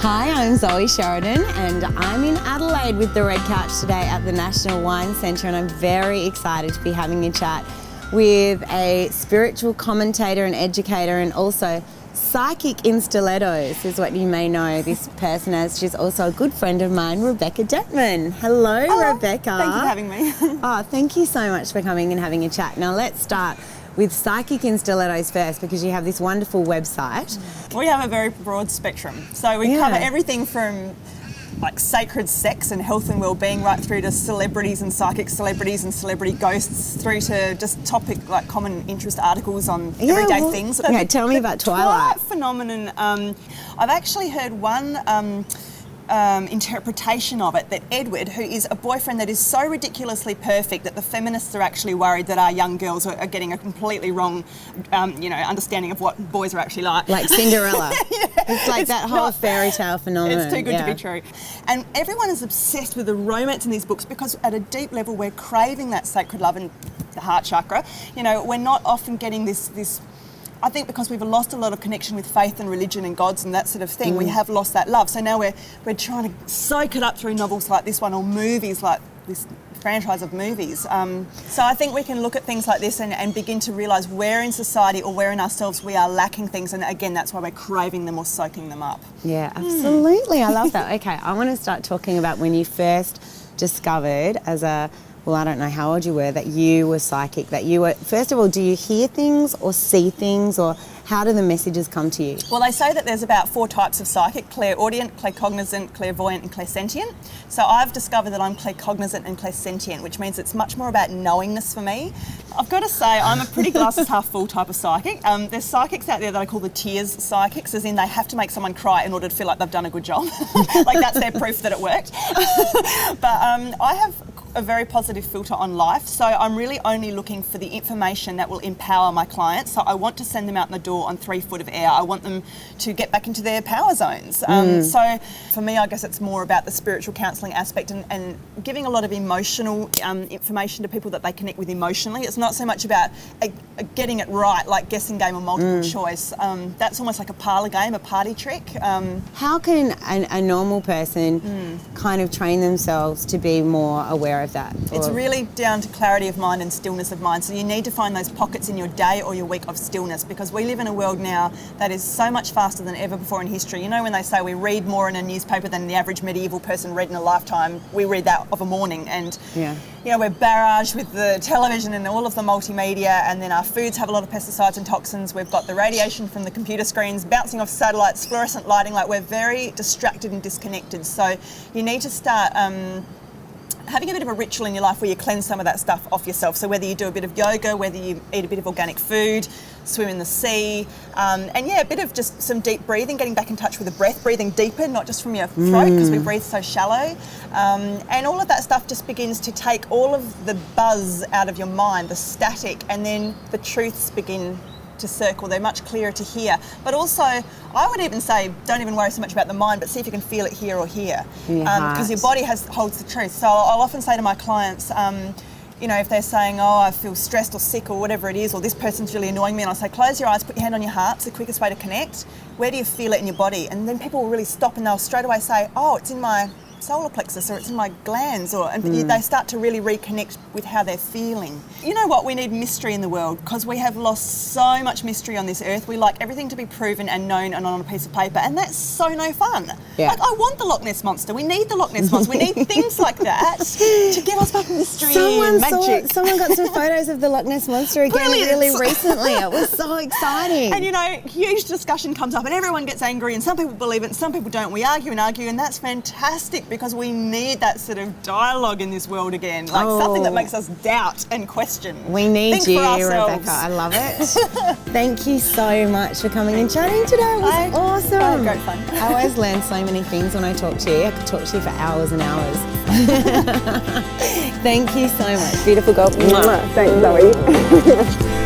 Hi, I'm Zoe Sheridan and I'm in Adelaide with the Red Couch today at the National Wine Centre, and I'm very excited to be having a chat with a spiritual commentator and educator and also psychic in stilettos is what you may know this person as. She's also a good friend of mine, Rebecca Dettman. Hello, Rebecca. Thank you for having me. Thank you so much for coming and having a chat. Now let's start with psychic in stilettos first, because you have this wonderful website. We have a very broad spectrum. So we cover everything from like sacred sex and health and well-being right through to celebrities and psychic celebrities and celebrity ghosts, through to just topic like common interest articles on everyday things. Okay, tell me about Twilight. Phenomenon. I've actually heard one interpretation of it, that Edward, who is a boyfriend that is so ridiculously perfect that the feminists are actually worried that our young girls are getting a completely wrong, understanding of what boys are actually like. Like Cinderella. It's like that whole fairy tale phenomenon. It's too good to be true. And everyone is obsessed with the romance in these books because at a deep level we're craving that sacred love and the heart chakra. We're not often getting this I think because we've lost a lot of connection with faith and religion and gods and that sort of thing, we have lost that love. So now we're trying to soak it up through novels like this one or movies like this franchise of movies. So I think we can look at things like this and begin to realise where in society or where in ourselves we are lacking things, and again that's why we're craving them or soaking them up. Yeah, absolutely. I love that. Okay, I want to start talking about when you first discovered I don't know how old you were, that you were psychic, that you were, first of all, do you hear things or see things, or how do the messages come to you? Well, they say that there's about 4 types of psychic: clairaudient, claircognizant, clairvoyant and clairsentient. So I've discovered that I'm claircognizant and clairsentient, which means it's much more about knowingness for me. I've got to say I'm a pretty glasses half full type of psychic. There's psychics out there that I call the tears psychics, as in they have to make someone cry in order to feel like they've done a good job. Like that's their proof that it worked. But I have a very positive filter on life, so I'm really only looking for the information that will empower my clients. So I want to send them out the door on 3 foot of air. I want them to get back into their power zones. So for me, I guess it's more about the spiritual counselling aspect and giving a lot of emotional information to people that they connect with emotionally. It's not so much about getting it right, like guessing game or multiple choice. That's almost like a parlour game, a party trick. How can a normal person kind of train themselves to be more aware of that? It's really down to clarity of mind and stillness of mind. So you need to find those pockets in your day or your week of stillness, because we live in a world now that is so much faster than ever before in history. You know, when they say we read more in a newspaper than the average medieval person read in a lifetime, we read that of a morning. And we're barraged with the television and all of the multimedia, and then our foods have a lot of pesticides and toxins. We've got the radiation from the computer screens bouncing off satellites, fluorescent lighting. Like, we're very distracted and disconnected. So you need to start having a bit of a ritual in your life where you cleanse some of that stuff off yourself. So whether you do a bit of yoga, whether you eat a bit of organic food, swim in the sea, a bit of just some deep breathing, getting back in touch with the breath, breathing deeper, not just from your throat, because we breathe so shallow. And all of that stuff just begins to take all of the buzz out of your mind, the static, and then the truths begin to circle. They're much clearer to hear. But also, I would even say, don't even worry so much about the mind, but see if you can feel it here or here. Because your body holds the truth. So I'll often say to my clients, if they're saying, I feel stressed or sick or whatever it is, or this person's really annoying me, and I'll say, close your eyes, put your hand on your heart. It's the quickest way to connect. Where do you feel it in your body? And then people will really stop and they'll straight away say, it's in my solar plexus, or it's in my glands, they start to really reconnect with how they're feeling. You know what? We need mystery in the world, because we have lost so much mystery on this earth. We like everything to be proven and known and on a piece of paper, and that's so no fun. Like, I want the Loch Ness Monster. We need the Loch Ness Monster. We need things like that to give us back mystery and magic. Someone got some photos of the Loch Ness Monster again really recently. It was so exciting. And huge discussion comes up and everyone gets angry, and some people believe it and some people don't. We argue and argue, and that's fantastic, because we need that sort of dialogue in this world again, like something that makes us doubt and question. We need you, Rebecca. I love it. Thank you so much for coming and chatting today. It was awesome. Great fun. I always learn so many things when I talk to you. I could talk to you for hours and hours. Thank you so much. Beautiful girl. Thanks, Zoe.